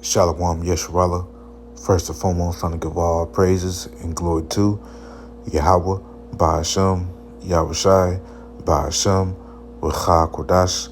Shalom Yesharala. First and foremost, I want to give all praises and glory to Yahweh, Ba'ashem, Yahushai, Ba'ashem, Recha Kodash.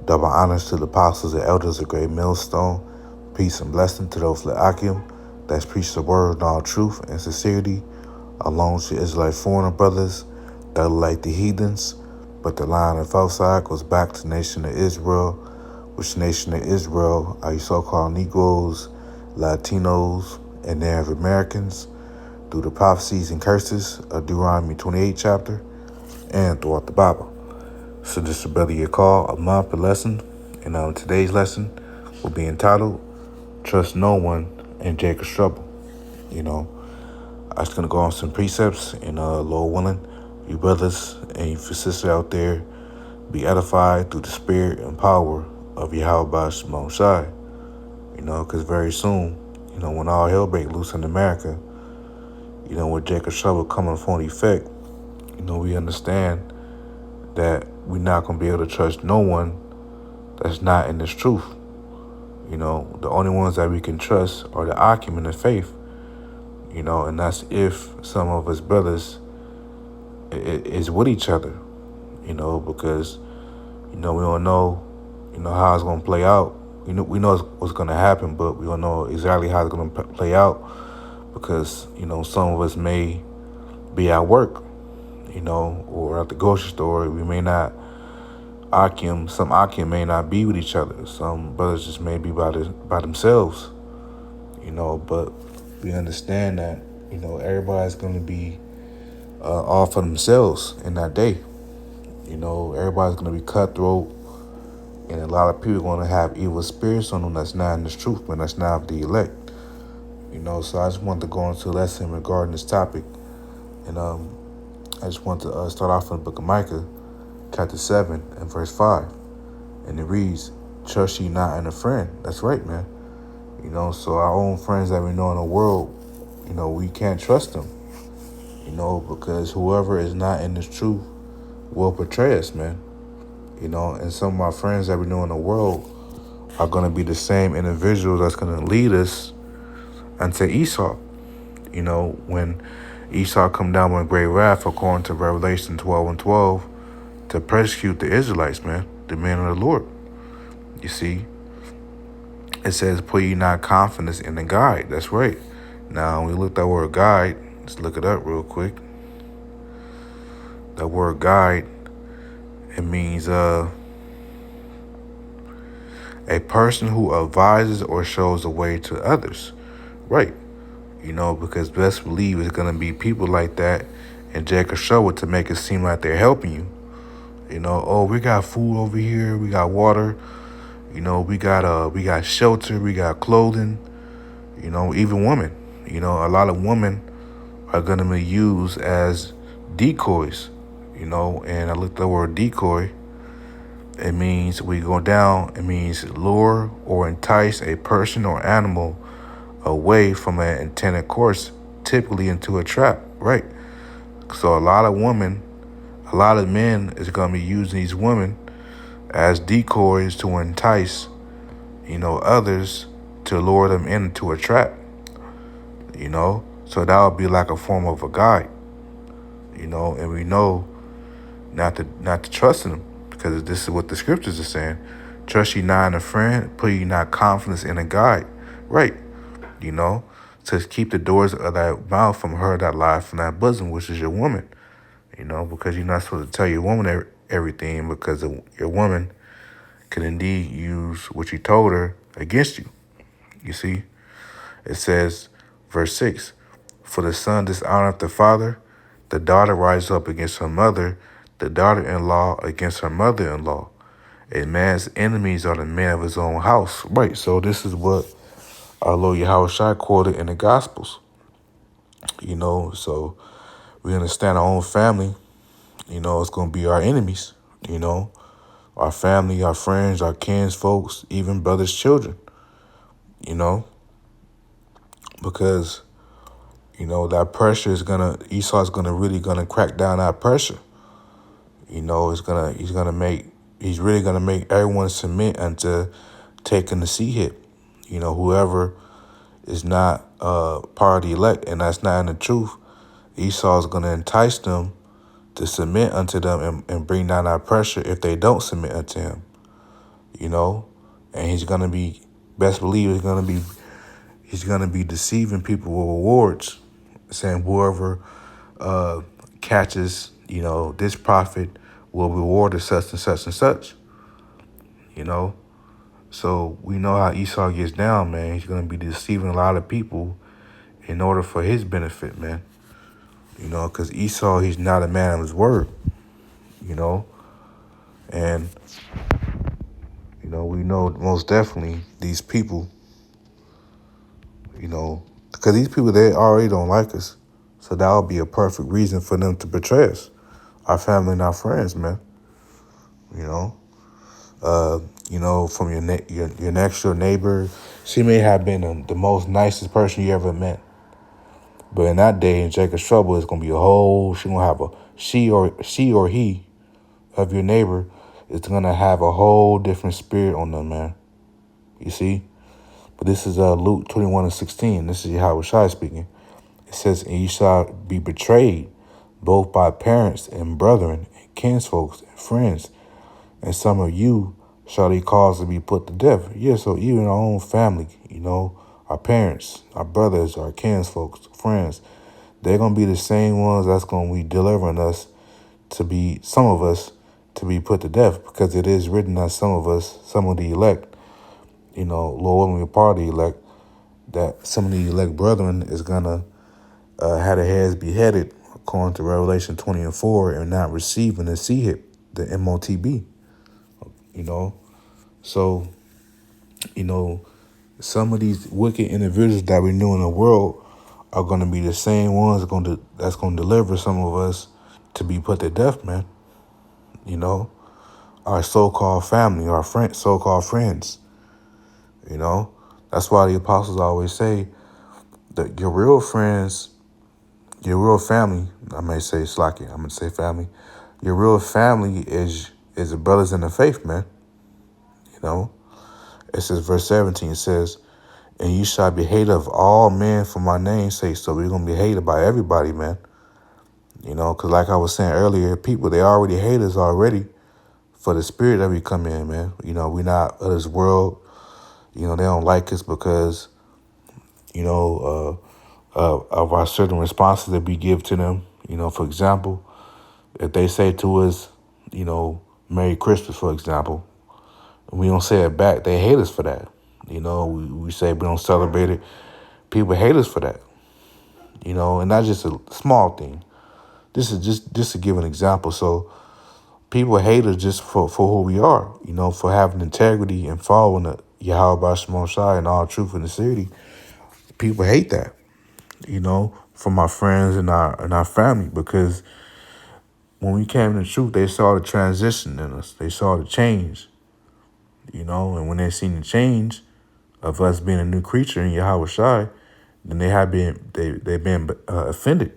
Double honors to the apostles and elders of Great Millstone. Peace and blessing to those Le'akim that's preach the word in all truth and sincerity, along with the Israelite foreigner brothers that are like the heathens, but the line of outside goes back to the nation of Israel, which the nation of Israel are you so-called Negroes, Latinos, and Native Americans through the prophecies and curses of Deuteronomy 28 chapter and throughout the Bible. So this is Brother Yakal, a month per lesson, and today's lesson will be entitled Trust No One in Jacob's Trouble. I'm just going to go on some precepts and Lord willing, you brothers and you sisters out there be edified through the spirit and power of Yahweh Shimon Shai. Because very soon, when all hell break loose in America, with Jacob's Trouble coming upon effect, we understand that we're not going to be able to trust no one that's not in this truth. The only ones that we can trust are the Akim in the faith, and that's if some of us brothers is with each other, because, we don't know, how it's going to play out. We know what's going to happen, but we don't know exactly how it's going to play out because, some of us may be at work, or at the grocery store. We may not, some Akim may not be with each other. Some brothers just may be by themselves, but we understand that, everybody's going to be all for themselves in that day. Everybody's going to be cutthroat, and a lot of people are going to have evil spirits on them that's not in this truth, but that's not of the elect. So I just wanted to go into a lesson regarding this topic. And I just want to start off in the book of Micah, chapter 7 and verse 5. And it reads, trust ye not in a friend. That's right, man. So our own friends that we know in the world, we can't trust them. Because whoever is not in this truth will betray us, man. And some of our friends that we know in the world are going to be the same individuals that's going to lead us unto Esau. When Esau come down with great wrath, according to Revelation 12 and 12, to persecute the Israelites, man, the men of the Lord. You see, it says, put ye not confidence in the guide. That's right. Now, when we look at that word guide, let's look it up real quick. That word guide, it means a person who advises or shows the way to others. Right. Because best believe it's going to be people like that and Jacob's Trouble to make it seem like they're helping you. Oh, we got food over here. We got water. We got shelter. We got clothing. Even women. A lot of women are going to be used as decoys. And I looked at the word decoy. It means we go down. It means lure or entice a person or animal away from an intended course, typically into a trap, right? So a lot of men is going to be using these women as decoys to entice, others to lure them into a trap, So that would be like a form of a guide, and we know not to trust in them because this is what the scriptures are saying. Trust ye not in a friend, put ye not confidence in a guide, right? To keep the doors of that mouth from her that lie from that bosom, which is your woman, because you're not supposed to tell your woman everything because your woman can indeed use what you told her against you. You see, it says, verse 6, for the son dishonoreth the father, the daughter rises up against her mother, the daughter-in-law against her mother-in-law. A man's enemies are the men of his own house. Right, so this is what our Lord Yahushua quoted in the Gospels. So we understand our own family, it's going to be our enemies, our family, our friends, our kinsfolks, even brothers' children, because, that pressure is Esau's really going to crack down that pressure. He's really going to make everyone submit unto taking the sea hit, Whoever is not part of the elect and that's not in the truth, Esau is going to entice them to submit unto them and bring down that pressure if they don't submit unto him, and he's going to be, best believe he's going to be deceiving people with rewards, saying whoever catches, this prophet will reward us such and such and such, So we know how Esau gets down, man. He's going to be deceiving a lot of people in order for his benefit, man. Because Esau, he's not a man of his word, And, we know most definitely these people, because these people, they already don't like us. So that would be a perfect reason for them to betray us, our family and our friends, man. From your next door neighbor, she may have been the most nicest person you ever met. But in that day, in Jacob's trouble, it's going to be she's going to have she or he of your neighbor is going to have a whole different spirit on them, man. You see? But this is Luke 21:16. This is Yahweh Shai speaking. It says, and ye shall be betrayed both by parents and brethren and kinsfolks and friends, and some of you shall they cause to be put to death. Yeah, so even our own family, our parents, our brothers, our kinsfolks, friends, they're going to be the same ones that's going to be delivering us some of us, to be put to death, because it is written that some of us, some of the elect, Lord, when we're part of the elect, that some of the elect brethren is going to have their heads beheaded, according to Revelation 20:4, and not receiving the CHIP, the MOTB, So, some of these wicked individuals that we knew in the world are going to be the same ones that's going to deliver some of us to be put to death, man. Our so-called family, our so-called friends. That's why the apostles always say that your real friends, your real family, I may say slacky, I'm going to say family. Your real family is the brothers in the faith, man. It says, verse 17, it says, and you shall be hated of all men for my name's sake. So we're going to be hated by everybody, man. Because like I was saying earlier, people, they already hate us already for the spirit that we come in, man. We're not of this world. They don't like us because, of our certain responses that we give to them. For example, if they say to us, Merry Christmas, for example, and we don't say it back, they hate us for that. We say we don't celebrate it. People hate us for that. And that's just a small thing. This is just to give an example. So people hate us just for who we are, for having integrity and following the Yahweh Bashimon Shai and all truth in the city. People hate that, from our friends and our family, because when we came to the truth, they saw the transition in us. They saw the change, and when they seen the change of us being a new creature in Yahweh Shai, then they've been offended,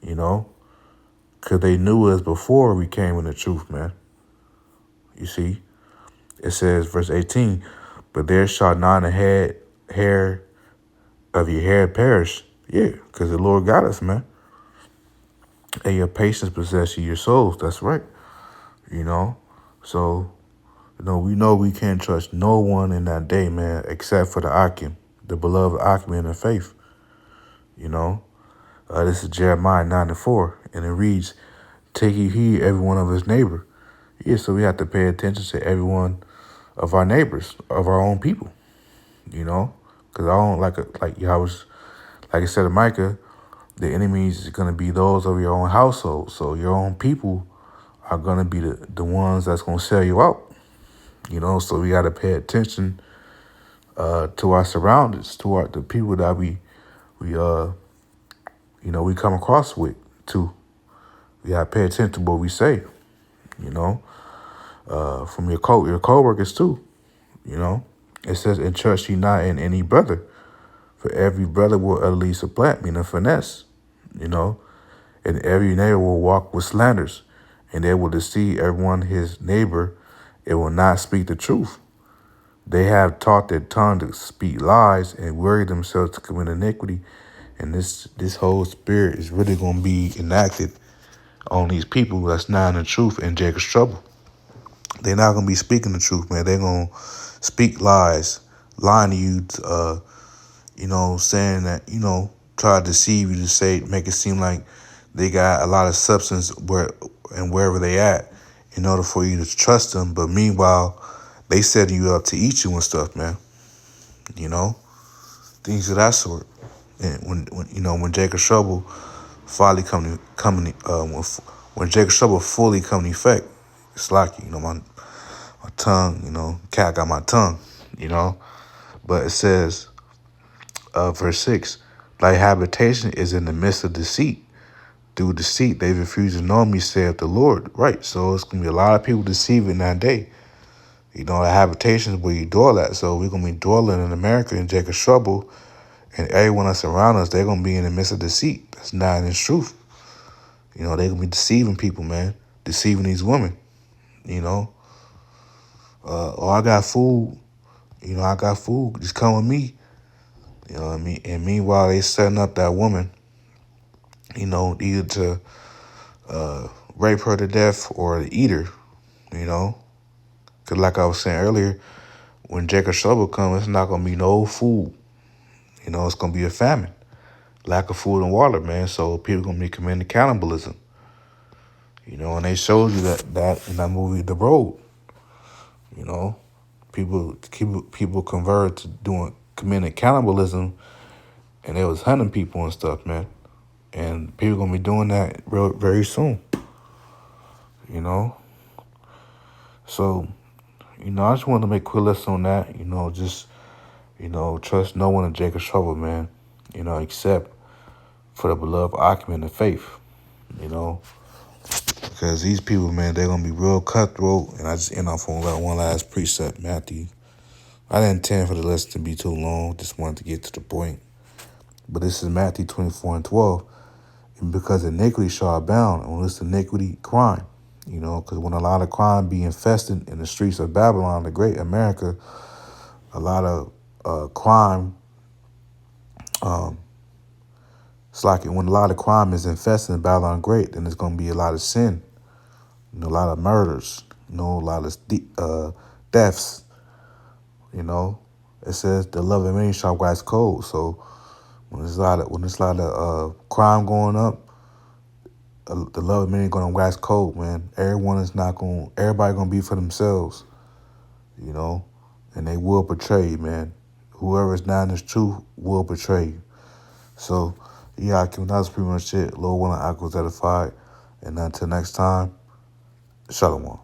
because they knew us before we came in the truth, man. You see, it says, verse 18, but there shall not a hair of your head perish. Yeah, because the Lord got us, man. And your patience possess your souls. That's right. So, we know we can't trust no one in that day, man, except for the Akim, the beloved Akim in the faith. This is Jeremiah 9:4, and it reads, take ye heed every one of his neighbor. Yeah, so we have to pay attention to every one of our neighbors, of our own people, because I don't like I said to Micah, the enemies is going to be those of your own household. So your own people are going to be the ones that's going to sell you out, so we got to pay attention to our surroundings, to the people that we come across with too. We got to pay attention to what we say, from your co-workers too, It says, in church ye not in any brother, for every brother will at least supplant, meaning finesse, and every neighbor will walk with slanders, and they will deceive everyone his neighbor. It will not speak the truth. They have taught their tongue to speak lies and worry themselves to commit iniquity. And this whole spirit is really going to be enacted on these people that's not in the truth in Jacob's trouble. They're not going to be speaking the truth, man. They're going to speak lies, lying to you, saying that, try to deceive you to say, make it seem like they got a lot of substance wherever they at in order for you to trust them. But meanwhile, they setting you up to eat you and stuff, man. Things of that sort. And when Jacob's trouble finally when Jacob's trouble fully come to effect, it's like, my tongue, cat got my tongue. But it says, verse 6, thy habitation is in the midst of deceit. Through deceit, they refuse to know me, saith the Lord. Right. So it's going to be a lot of people deceiving that day. The habitation is where you dwell at. So we're going to be dwelling in America in Jacob's trouble. And everyone that's around us, they're going to be in the midst of deceit. That's not in truth. They're going to be deceiving people, man. Deceiving these women. I got food. I got food. Just come with me. You know what I mean? And meanwhile, they setting up that woman, either to rape her to death or to eat her, Because like I was saying earlier, when Jacob's trouble comes, it's not going to be no food. It's going to be a famine. Lack of food and water, man. So people going to be committing cannibalism. And they showed you that in that movie, The Road. People converted to committing cannibalism, and they was hunting people and stuff, man. And people gonna be doing that very soon. So, I just wanted to make a quick lesson on that. Trust no one in Jacob's trouble, man. Except for the beloved occupant of faith. Because these people, man, they're gonna be real cutthroat. And I just end off on one last precept, Matthew. I didn't intend for the lesson to be too long. Just wanted to get to the point. But this is Matthew 24:12. And because iniquity shall abound, and when it's iniquity, crime. Because when a lot of crime be infested in the streets of Babylon, the great America, a lot of crime, it's like when a lot of crime is infested in Babylon great, then there's going to be a lot of sin, a lot of murders, a lot of deaths. It says the love of many shall wax cold. So when there's a lot of crime going up, the love of many going to wax cold, man. Everybody going to be for themselves, and they will betray you, man. Whoever is not in this truth will betray you. So, yeah, that's pretty much it. Lord willing, I was edified. And until next time, Shalom.